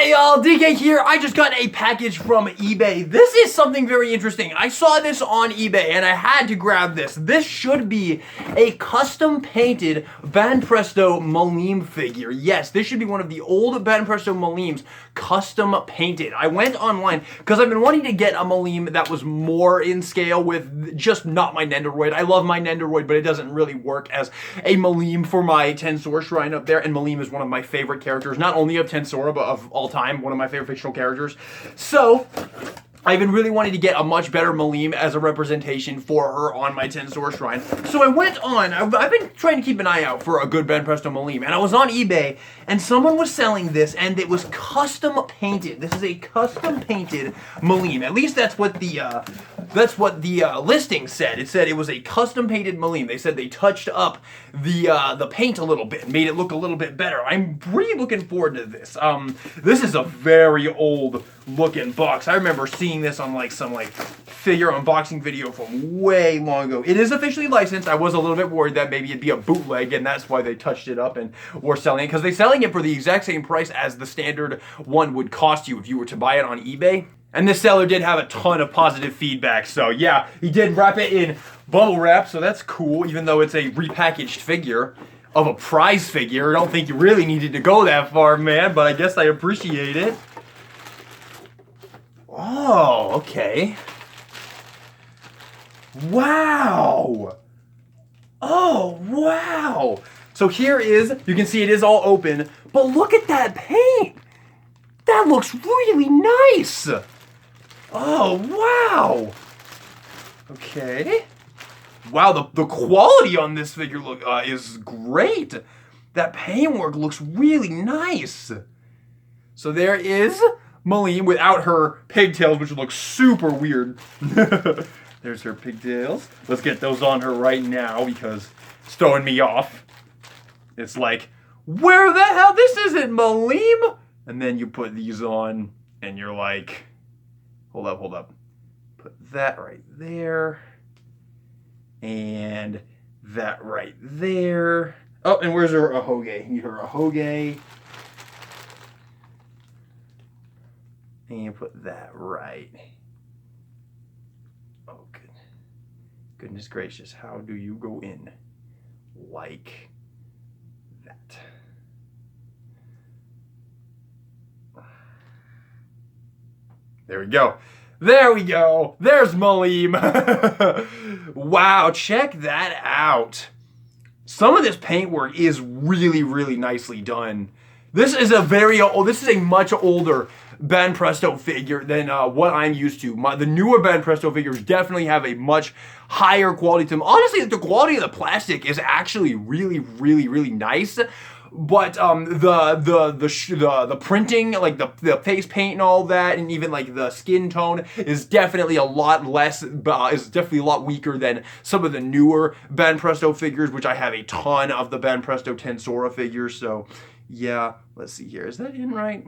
Hey y'all, DK here. I just got a package from eBay. This is something very interesting. I saw this on eBay and I had to grab this. This should be a custom painted Banpresto Milim figure. Yes, this should be one of the old Banpresto Milims custom painted. I went online because I've been wanting to get a Milim that was more in scale with just not my Nendoroid. I love my Nendoroid, but it doesn't really work as a Milim for my Tensor shrine up there. And Milim is one of my favorite characters, not only of Tensora, but of all time, one of my favorite fictional characters. So I've been really wanting to get a much better Milim as a representation for her on my Tensor shrine. So I went on, I've been trying to keep an eye out for a good Banpresto Milim, and I was on eBay, and someone was selling this, and it was custom painted. This is a custom painted Milim. At least that's what the listing said. It said it was a custom painted Milim. They said they touched up the paint a little bit, made it look a little bit better. I'm really looking forward to this. This is a very old looking box. I remember seeing this on some figure unboxing video from way long ago. It is officially licensed. I was a little bit worried that maybe it'd be a bootleg and that's why they touched it up and were selling it, because they're selling it for the exact same price as the standard one would cost you if you were to buy it on eBay. And this seller did have a ton of positive feedback, so yeah, he did wrap it in bubble wrap, so that's cool, even though it's a repackaged figure of a prize figure. I don't think you really needed to go that far, man, but I guess I appreciate it. Oh, okay. Wow. Oh, wow. So here is, you can see it is all open, but look at that paint. That looks really nice. Oh, wow. Okay. Wow, the quality on this figure is great. That paintwork looks really nice. So there is Milim without her pigtails, which looks super weird. There's her pigtails. Let's get those on her right now because it's throwing me off. It's like, where the hell? This isn't Milim. And then you put these on and you're like, hold up. Put that right there. And that right there. Oh, and where's her ahoge? Need her ahoge. And you put that right. Oh, goodness gracious. How do you go in like that? There we go. There we go. There's Milim. Wow, check that out. Some of this paintwork is really, really nicely done. This is a much older Banpresto figure than what I'm used to. The newer Banpresto figures definitely have a much higher quality to them. Honestly, the quality of the plastic is actually really, really, really nice. But the printing, like the face paint and all that, and even like the skin tone is definitely a lot less, is definitely a lot weaker than some of the newer Banpresto figures, which I have a ton of the Banpresto Tensora figures. So yeah, let's see here. Is that in right?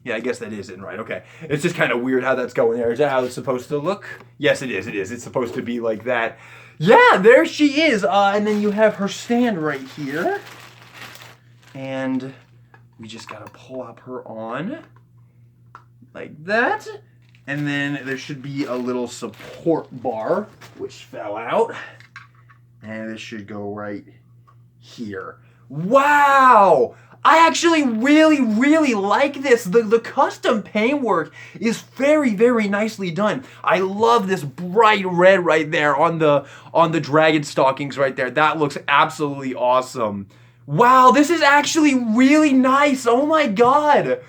Yeah, I guess that is in right. Okay. It's just kind of weird how that's going there. Is that how it's supposed to look? Yes, it is. It is. It's supposed to be like that. Yeah, there she is. And then you have her stand right here. And we just got to pull up her on like that. And then there should be a little support bar, which fell out. And this should go right here. Wow! I actually really, really like this. The custom paintwork is very, very nicely done. I love this bright red right there on the dragon stockings right there. That looks absolutely awesome. Wow, this is actually really nice. Oh my god.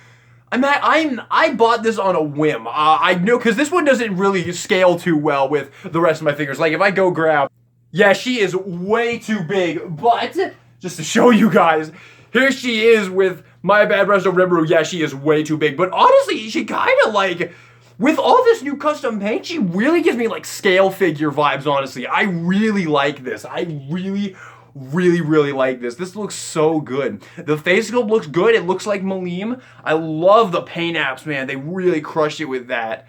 I bought this on a whim. I know, because this one doesn't really scale too well with the rest of my figures. Like if I go grab, yeah, she is way too big, but just to show you guys, here she is with my Banpresto Rimuru. Yeah, she is way too big. But honestly, she kind of like, with all this new custom paint, she really gives me like scale figure vibes, honestly. I really like this. I really, really, really like this. This looks so good. The face sculpt looks good. It looks like Milim. I love the paint apps, man. They really crushed it with that.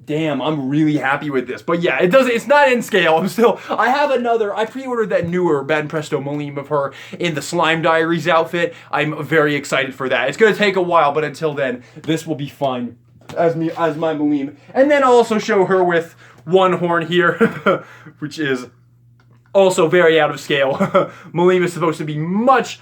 Damn, I'm really happy with this. But yeah, it's not in scale. I have another, I pre-ordered that newer Bad Presto Milim of her in the Slime Diaries outfit. I'm very excited for that. It's gonna take a while, but until then, this will be fun as my Milim. And then I'll also show her with one horn here, which is also very out of scale. Milim is supposed to be much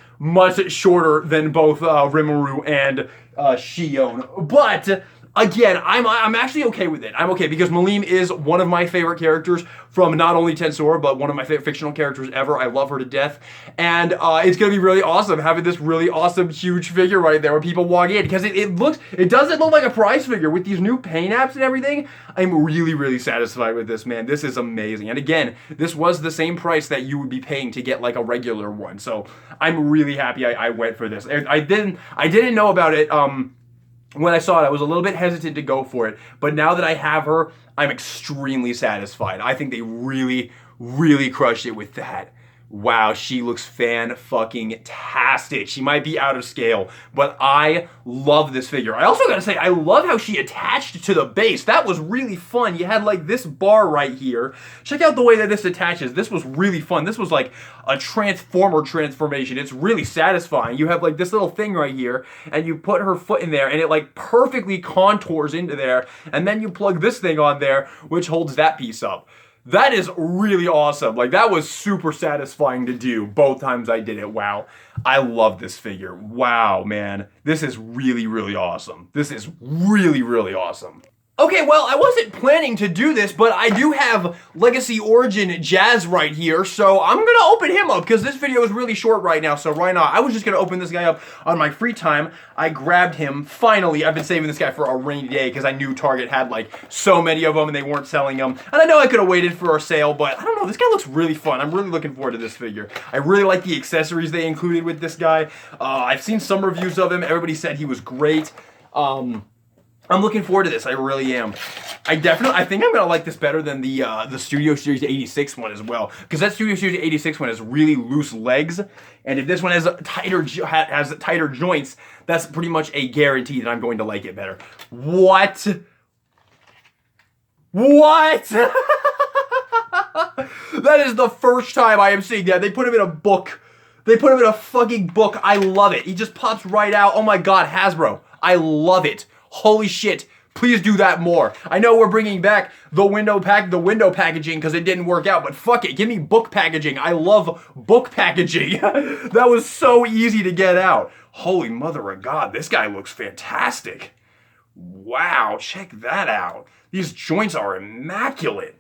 shorter than both Rimuru and Shion. But again, I'm actually okay with it. I'm okay because Milim is one of my favorite characters from not only Tensor, but one of my favorite fictional characters ever. I love her to death. And it's going to be really awesome having this really awesome, huge figure right there when people walk in. Because it doesn't look like a prize figure with these new paint apps and everything. I'm really satisfied with this, man. This is amazing. And again, this was the same price that you would be paying to get like a regular one. So I'm really happy I went for this. I didn't know about it. When I saw it, I was a little bit hesitant to go for it, but now that I have her, I'm extremely satisfied. I think they really crushed it with that. Wow, she looks fan-fucking-tastic. She might be out of scale, but I love this figure. I also gotta say, I love how she attached to the base. That was really fun. You had like this bar right here. Check out the way that this attaches. This was really fun. This was like a transformer transformation. It's really satisfying. You have like this little thing right here, and you put her foot in there, and it like perfectly contours into there, and then you plug this thing on there, which holds that piece up. That is really awesome. Like, that was super satisfying to do both times I did it. Wow. I love this figure. Wow, man. This is really awesome. This is really awesome. Okay, well, I wasn't planning to do this, but I do have Legacy Origin Jazz right here, so I'm gonna open him up, because this video is really short right now, so why not? I was just gonna open this guy up on my free time. I grabbed him, finally. I've been saving this guy for a rainy day, because I knew Target had, like, so many of them, and they weren't selling them. And I know I could have waited for a sale, but I don't know, this guy looks really fun. I'm really looking forward to this figure. I really like the accessories they included with this guy. I've seen some reviews of him. Everybody said he was great. I'm looking forward to this. I really am. I think I'm gonna like this better than the Studio Series 86 one as well, because that Studio Series 86 one has really loose legs, and if this one has tighter joints, that's pretty much a guarantee that I'm going to like it better. What? What? That is the first time I am seeing that. They put him in a book. They put him in a fucking book. I love it. He just pops right out. Oh my god, Hasbro. I love it. Holy shit, please do that more. I know we're bringing back the window packaging because it didn't work out, but fuck it, give me book packaging. I love book packaging. That was so easy to get out. Holy mother of God, this guy looks fantastic. Wow, check that out. These joints are immaculate.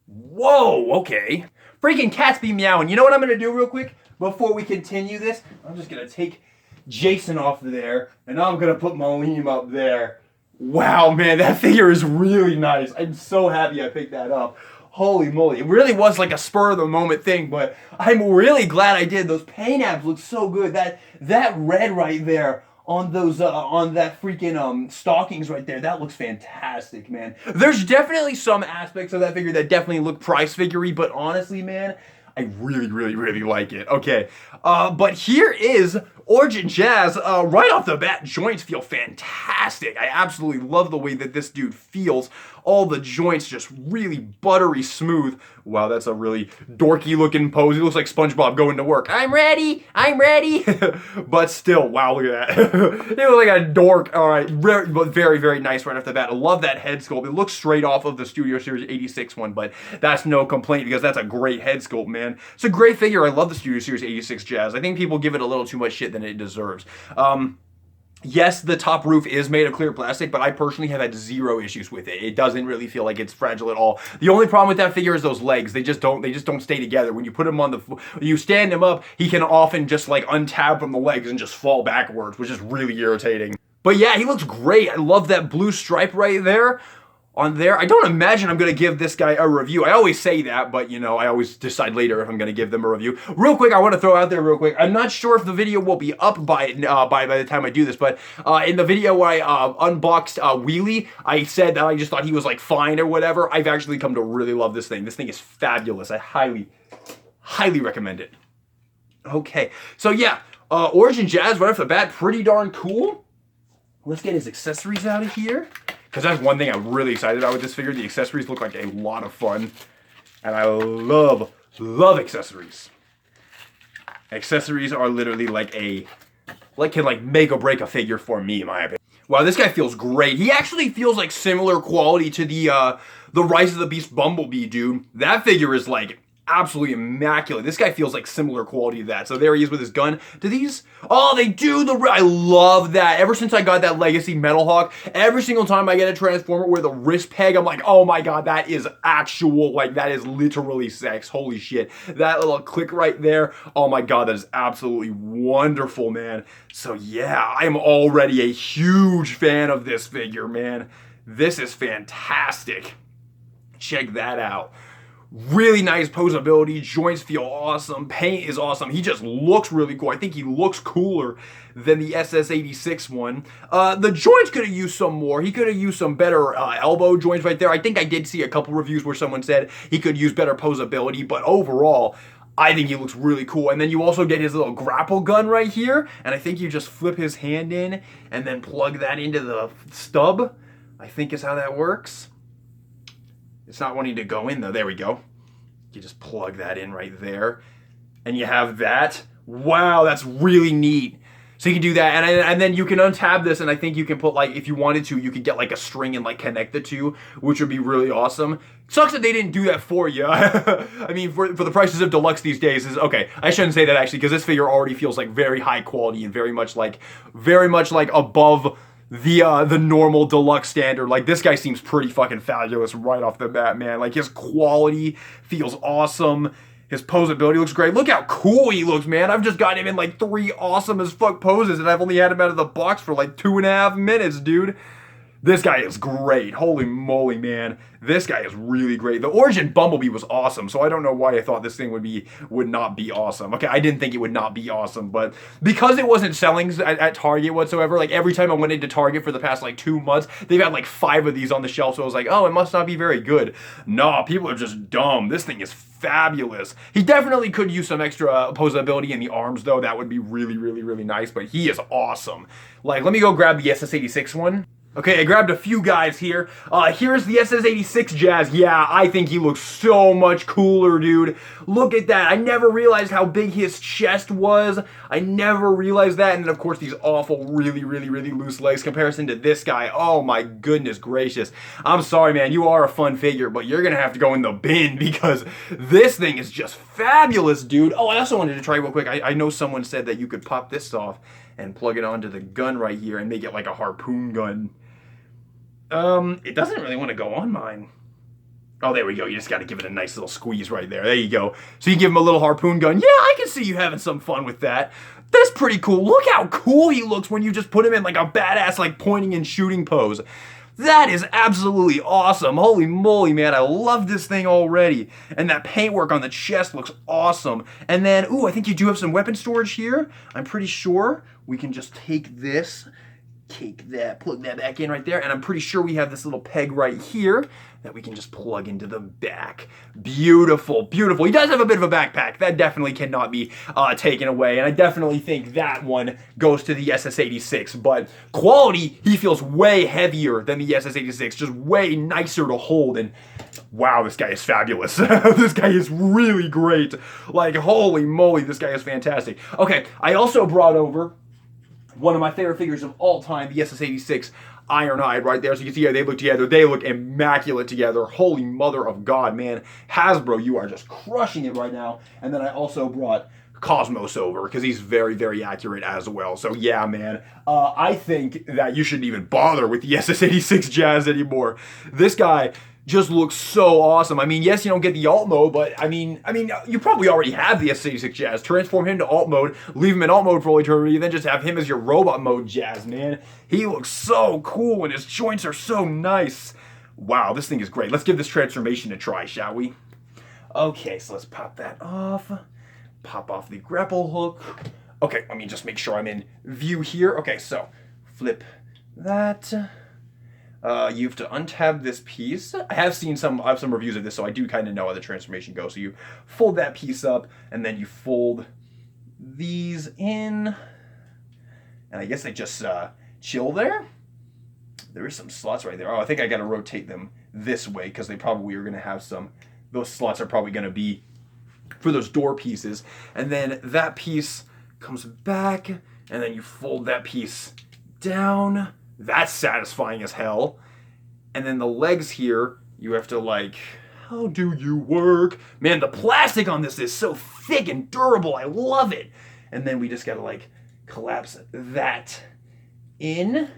Whoa, okay. Freaking cats be meowing. You know what I'm gonna do real quick before we continue this? I'm just gonna take Jason off there, and I'm gonna put Milim up there. Wow, man, that figure is really nice. I'm so happy I picked that up. Holy moly, it really was like a spur of the moment thing, but I'm really glad I did. Those paint apps look so good. That red right there on those on that freaking stockings right there, that looks fantastic, man. There's definitely some aspects of that figure that definitely look price figure-y, but honestly, man, I really like it. Okay, but here is Origin Jazz. Right off the bat, joints feel fantastic. I absolutely love the way that this dude feels. All the joints just really buttery smooth. Wow, that's a really dorky looking pose. He looks like SpongeBob going to work. I'm ready. But still, wow, look at that. He looks like a dork. All right, very nice right off the bat. I love that head sculpt. It looks straight off of the Studio Series 86 one, but that's no complaint because that's a great head sculpt, man. It's a great figure. I love the Studio Series 86 Jazz. I think people give it a little too much shit than it deserves. Yes, the top roof is made of clear plastic, but I personally have had zero issues with it. It doesn't really feel like it's fragile at all. The only problem with that figure is those legs. They just don't stay together. When you put him on you stand him up, he can often just like untab from the legs and just fall backwards, which is really irritating. But yeah, he looks great. I love that blue stripe right there. On there, I don't imagine I'm going to give this guy a review. I always say that, but you know, I always decide later if I'm going to give them a review. Real quick, I want to throw out there real quick. I'm not sure if the video will be up by the time I do this, but in the video where I unboxed Wheelie, I said that I just thought he was like fine or whatever. I've actually come to really love this thing. This thing is fabulous. I highly recommend it. Okay, so yeah, Origin Jazz right off the bat, pretty darn cool. Let's get his accessories out of here. because that's one thing I'm really excited about with this figure. The accessories look like a lot of fun, and I love accessories. Accessories are literally can make or break a figure for me, in my opinion. Wow, this guy feels great. He actually feels like similar quality to the Rise of the Beast Bumblebee, dude. That figure is like absolutely immaculate. This guy feels like similar quality to that. So there he is with his gun. Do these? Oh, they do. I love that. Ever since I got that Legacy Metal Hawk, every single time I get a Transformer with a wrist peg, I'm like, oh my god, that is actual, like, that is literally sex. Holy shit. That little click right there. Oh my god, that is absolutely wonderful, man. So yeah, I'm already a huge fan of this figure, man. This is fantastic. Check that out. Really nice posability, joints feel awesome, paint is awesome. He just looks really cool. I think he looks cooler than the SS86 one. The joints could have used some more. He could have used some better elbow joints right there. I think I did see a couple reviews where someone said he could use better posability, but overall, I think he looks really cool. And then you also get his little grapple gun right here, and I think you just flip his hand in and then plug that into the stub, I think is how that works. It's not wanting to go in though. There we go. You just plug that in right there. And you have that. Wow, that's really neat. So you can do that. And then you can untab this, and I think you can put, like, if you wanted to, you could get like a string and like connect the two, which would be really awesome. Sucks that they didn't do that for you. I mean, for the prices of deluxe these days is okay. I shouldn't say that actually, because this figure already feels like very high quality and very much like above the normal deluxe standard. Like, this guy seems pretty fucking fabulous right off the bat, man. Like, his quality feels awesome. His posability looks great. Look how cool he looks, man. I've just got him in like 3 awesome as fuck poses, and I've only had him out of the box for like 2.5 minutes, dude. This guy is great. Holy moly, man. This guy is really great. The Origin Bumblebee was awesome, so I don't know why I thought this thing would not be awesome. Okay, I didn't think it would not be awesome, but because it wasn't selling at Target whatsoever, like every time I went into Target for the past like 2 months, they've had like 5 of these on the shelf, so I was like, oh, it must not be very good. Nah, people are just dumb. This thing is fabulous. He definitely could use some extra posability in the arms, though. That would be really, really, really nice, but he is awesome. Like, let me go grab the SS86 one. Okay, I grabbed a few guys here. Here's the SS86 Jazz. Yeah, I think he looks so much cooler, dude. Look at that. I never realized how big his chest was. I never realized that. And then, of course, these awful, really, really, really loose legs comparison to this guy. Oh, my goodness gracious. I'm sorry, man. You are a fun figure, but you're going to have to go in the bin because this thing is just fabulous, dude. Oh, I also wanted to try real quick. I know someone said that you could pop this off and plug it onto the gun right here and make it like a harpoon gun. It doesn't really want to go on mine. Oh, there we go. You just got to give it a nice little squeeze right there. There you go. So you give him a little harpoon gun. Yeah, I can see you having some fun with that. That's pretty cool. Look how cool he looks when you just put him in like a badass like pointing and shooting pose. That is absolutely awesome. Holy moly, man. I love this thing already. And that paintwork on the chest looks awesome. And then, ooh, I think you do have some weapon storage here. I'm pretty sure we can just take this, plug that back in right there, and I'm pretty sure we have this little peg right here that we can just plug into the back. Beautiful, beautiful. He does have a bit of a backpack. That definitely cannot be taken away, and I definitely think that one goes to the SS86, but quality, he feels way heavier than the SS86, just way nicer to hold, and wow, this guy is fabulous. This guy is really great. Like, holy moly, this guy is fantastic. Okay, I also brought over one of my favorite figures of all time, the SS86 Ironhide right there. So you can see how they look together. They look immaculate together. Holy mother of God, man. Hasbro, you are just crushing it right now. And then I also brought Cosmos over because he's very, very accurate as well. So yeah, man. I think that you shouldn't even bother with the SS86 Jazz anymore. This guy just looks so awesome. I mean, yes, you don't get the alt mode, but I mean, you probably already have the SS86 Jazz. Transform him to alt mode, leave him in alt mode for all eternity, and then just have him as your robot mode Jazz, man. He looks so cool, and his joints are so nice. Wow, this thing is great. Let's give this transformation a try, shall we? Okay, so let's pop that off. Pop off the grapple hook. Okay, let me just make sure I'm in view here. Okay, so flip that. You have to untab this piece. I have seen some reviews of this, so I do kind of know how the transformation goes. So you fold that piece up, and then you fold these in, and I guess they just chill there. There is some slots right there. Oh, I think I got to rotate them this way because they probably are going to have some. Those slots are probably going to be for those door pieces. And then that piece comes back, and then you fold that piece down. That's satisfying as hell. And then the legs here, you have to like, how do you work? Man, the plastic on this is so thick and durable. I love it. And then we just got to like collapse that in.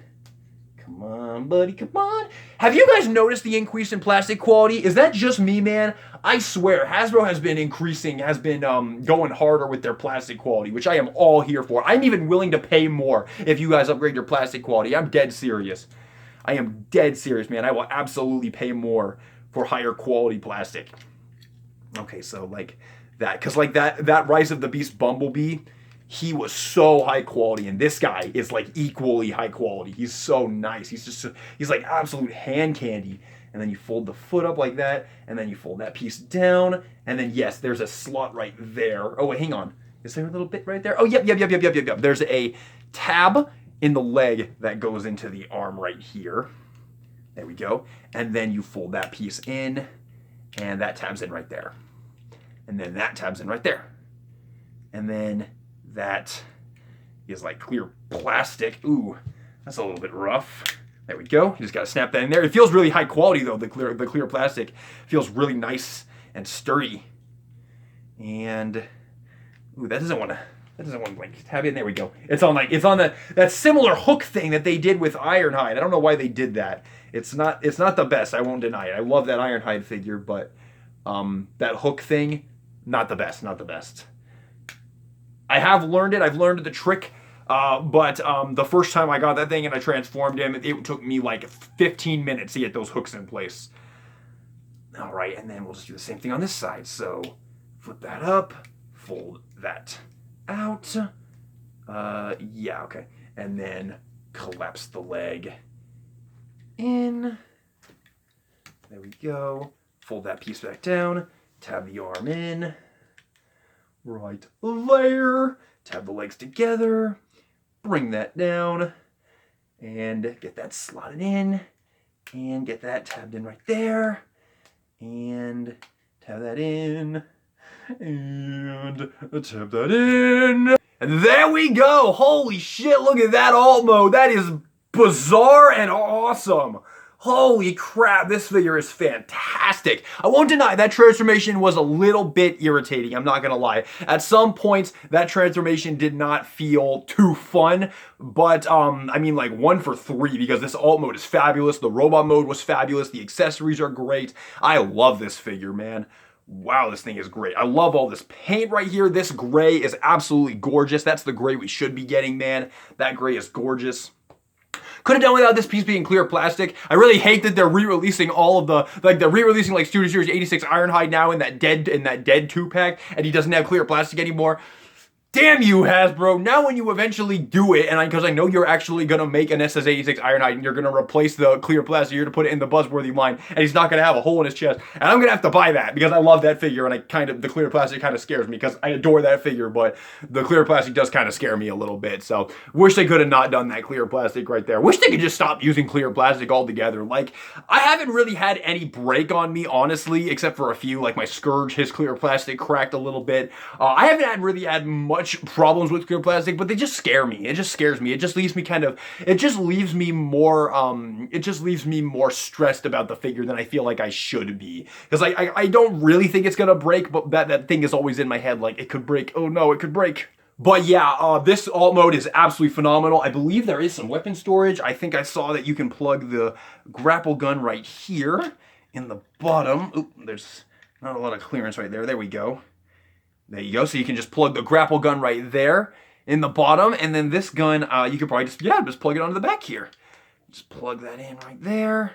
Come on, buddy, come on. Have you guys noticed the increase in plastic quality? Is that just me, man? I swear, Hasbro has been going harder with their plastic quality, which I am all here for. I'm even willing to pay more if you guys upgrade your plastic quality. I'm dead serious. I am dead serious, man. I will absolutely pay more for higher quality plastic. Okay, so like that, because like that Rise of the Beast Bumblebee, he was so high quality, and this guy is like equally high quality. He's so nice. He's like absolute hand candy. And then you fold the foot up like that, and then you fold that piece down, and then yes, there's a slot right there. Oh wait, hang on. Is there a little bit right there? Oh, yep. There's a tab in the leg that goes into the arm right here. There we go. And then you fold that piece in, and that tabs in right there. And then that tabs in right there. And then that is like clear plastic. Ooh, that's a little bit rough. There we go. You just gotta snap that in there. It feels really high quality though. The clear plastic feels really nice and sturdy. And ooh, that doesn't want to like tab in. There we go. It's on that similar hook thing that they did with Ironhide. I don't know why they did that. It's not the best. I won't deny it. I love that Ironhide figure, but that hook thing, not the best. Not the best. I have learned it. I've learned the trick. But the first time I got that thing and I transformed him, it took me like 15 minutes to get those hooks in place. All right, and then we'll just do the same thing on this side. So flip that up, fold that out. Yeah, okay. And then collapse the leg in. There we go. Fold that piece back down, tab the arm in. Right there. Tab the legs together. Bring that down. And get that slotted in. And get that tabbed in right there. And tab that in. And tab that in. And there we go. Holy shit, look at that alt mode. That is bizarre and awesome. Holy crap, this figure is fantastic. I won't deny that transformation was a little bit irritating, I'm not gonna lie. At some points, that transformation did not feel too fun, but I mean like 1 for 3 because this alt mode is fabulous, the robot mode was fabulous, the accessories are great. I love this figure, man. Wow, this thing is great. I love all this paint right here. This gray is absolutely gorgeous. That's the gray we should be getting, man. That gray is gorgeous. Could have done without this piece being clear plastic. I really hate that they're re-releasing all of the, like they're re-releasing like Studio Series 86 Ironhide now in that dead 2-pack, and he doesn't have clear plastic anymore. Damn you, Hasbro. Now when you eventually do it, and because I know you're actually going to make an SS86 Ironhide, and you're going to replace the clear plastic, you're going to put it in the Buzzworthy line, and he's not going to have a hole in his chest. And I'm going to have to buy that, because I love that figure, and the clear plastic kind of scares me, because I adore that figure, but the clear plastic does kind of scare me a little bit. So, wish they could have not done that clear plastic right there. Wish they could just stop using clear plastic altogether. Like, I haven't really had any break on me, honestly, except for a few, like my Scourge, his clear plastic cracked a little bit. I haven't really had much problems with clear plastic, but they just scare me. It just scares me. It just leaves me more stressed about the figure than I feel like I should be. Because I don't really think it's gonna break, but that thing is always in my head, like, it could break. Oh no, it could break. But yeah, this alt mode is absolutely phenomenal. I believe there is some weapon storage. I think I saw that you can plug the grapple gun right here in the bottom. Oop, there's not a lot of clearance right there. There we go. There you go. So you can just plug the grapple gun right there in the bottom. And then this gun, you could probably just plug it onto the back here. Just plug that in right there.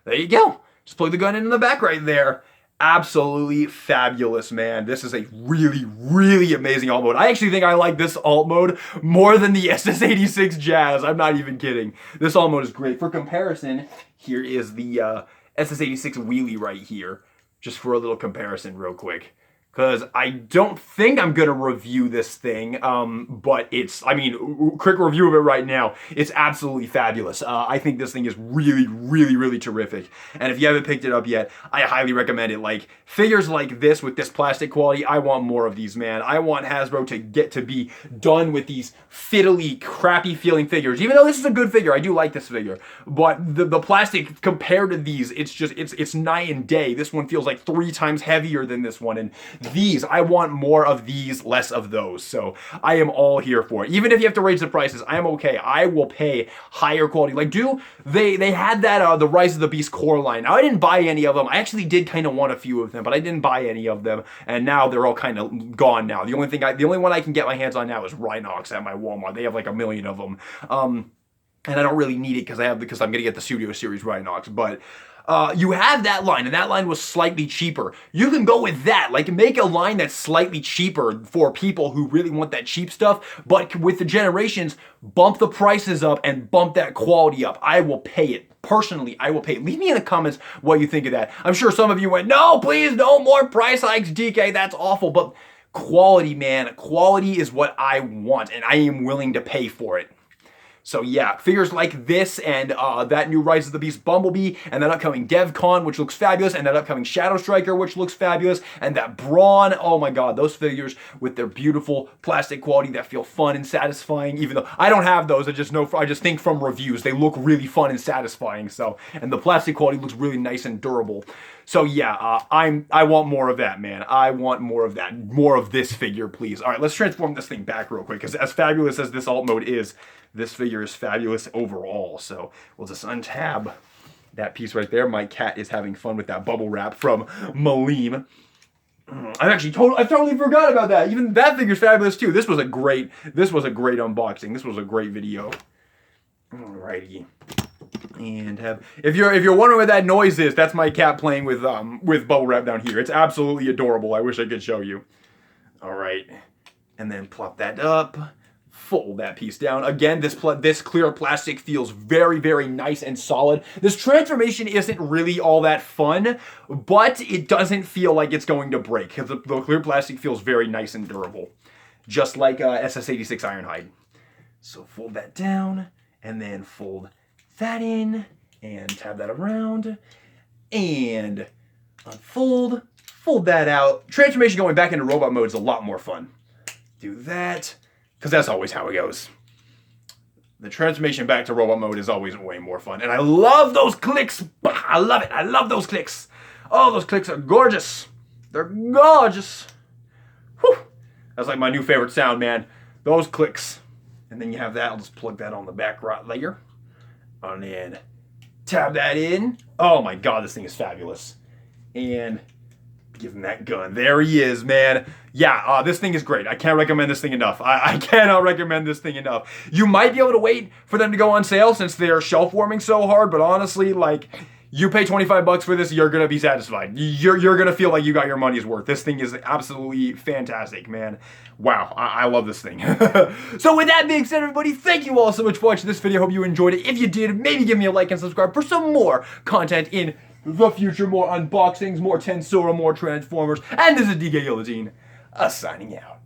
There you go. Just plug the gun into the back right there. Absolutely fabulous, man. This is a really, really amazing alt mode. I actually think I like this alt mode more than the SS86 Jazz. I'm not even kidding. This alt mode is great. For comparison, here is the SS86 Wheelie right here. Just for a little comparison real quick. because I don't think I'm gonna review this thing, but I mean, quick review of it right now. It's absolutely fabulous. I think this thing is really, really, really terrific. And if you haven't picked it up yet, I highly recommend it. Like, figures like this with this plastic quality, I want more of these, man. I want Hasbro to get to be done with these fiddly, crappy feeling figures. Even though this is a good figure, I do like this figure. But the plastic compared to these, it's night and day. This one feels like 3 times heavier than this one. And these, I want more of these, less of those. So I am all here for it. Even if you have to raise the prices, I am okay. I will pay higher quality. Like, they had that the Rise of the Beast core line. Now, I didn't buy any of them. I actually did kind of want a few of them, but I didn't buy any of them. And now they're all kind of gone now. The only one I can get my hands on now is Rhinox at my Walmart. They have like 1 million of them. And I don't really need it because I'm gonna get the Studio Series Rhinox, but you have that line, and that line was slightly cheaper. You can go with that, like make a line that's slightly cheaper for people who really want that cheap stuff, but with the Generations, bump the prices up and bump that quality up. I will pay it. Personally, I will pay it. Leave me in the comments what you think of that. I'm sure some of you went, no, please, no more price hikes, DK, that's awful, but quality, man, quality is what I want, and I am willing to pay for it. So yeah, figures like this and that new Rise of the Beast Bumblebee and that upcoming DevCon, which looks fabulous, and that upcoming Shadow Striker, which looks fabulous, and that Brawn, oh my god, those figures with their beautiful plastic quality that feel fun and satisfying, even though I don't have those, I just think from reviews, they look really fun and satisfying, so, and the plastic quality looks really nice and durable. So yeah, I want more of that, man. I want more of that. More of this figure, please. All right, let's transform this thing back real quick, because as fabulous as this alt mode is, this figure is fabulous overall. So we'll just untab that piece right there. My cat is having fun with that bubble wrap from Milim. I totally forgot about that. Even that figure's fabulous too. This was a great unboxing. This was a great video. Alrighty. And if you're wondering what that noise is, that's my cat playing with bubble wrap down here. It's absolutely adorable. I wish I could show you. All right, and then plop that up, fold that piece down. Again, this clear plastic feels very, very nice and solid. This transformation isn't really all that fun, but it doesn't feel like it's going to break because the clear plastic feels very nice and durable, just like SS86 Ironhide. So fold that down, and then fold that in, and tab that around, and unfold, fold that out. Transformation going back into robot mode is a lot more fun. Do that, because that's always how it goes. The transformation back to robot mode is always way more fun. And I love those clicks. I love it. I love those clicks. Oh, those clicks are gorgeous. They're gorgeous. Whew. That's like my new favorite sound, man. Those clicks. And then you have that. I'll just plug that on the back right layer. And then tab that in. Oh my god, this thing is fabulous. And give him that gun. There he is, man. Yeah, this thing is great. I can't recommend this thing enough. I cannot recommend this thing enough. You might be able to wait for them to go on sale since they're shelf warming so hard, but honestly, like, you pay 25 bucks for this, you're gonna be satisfied. You're gonna feel like you got your money's worth. This thing is absolutely fantastic, man. Wow, I love this thing. So with that being said, everybody, thank you all so much for watching this video. Hope you enjoyed it. If you did, maybe give me a like and subscribe for some more content in the future. More unboxings, more Tensora, more Transformers. And this is DK Guillotine, signing out.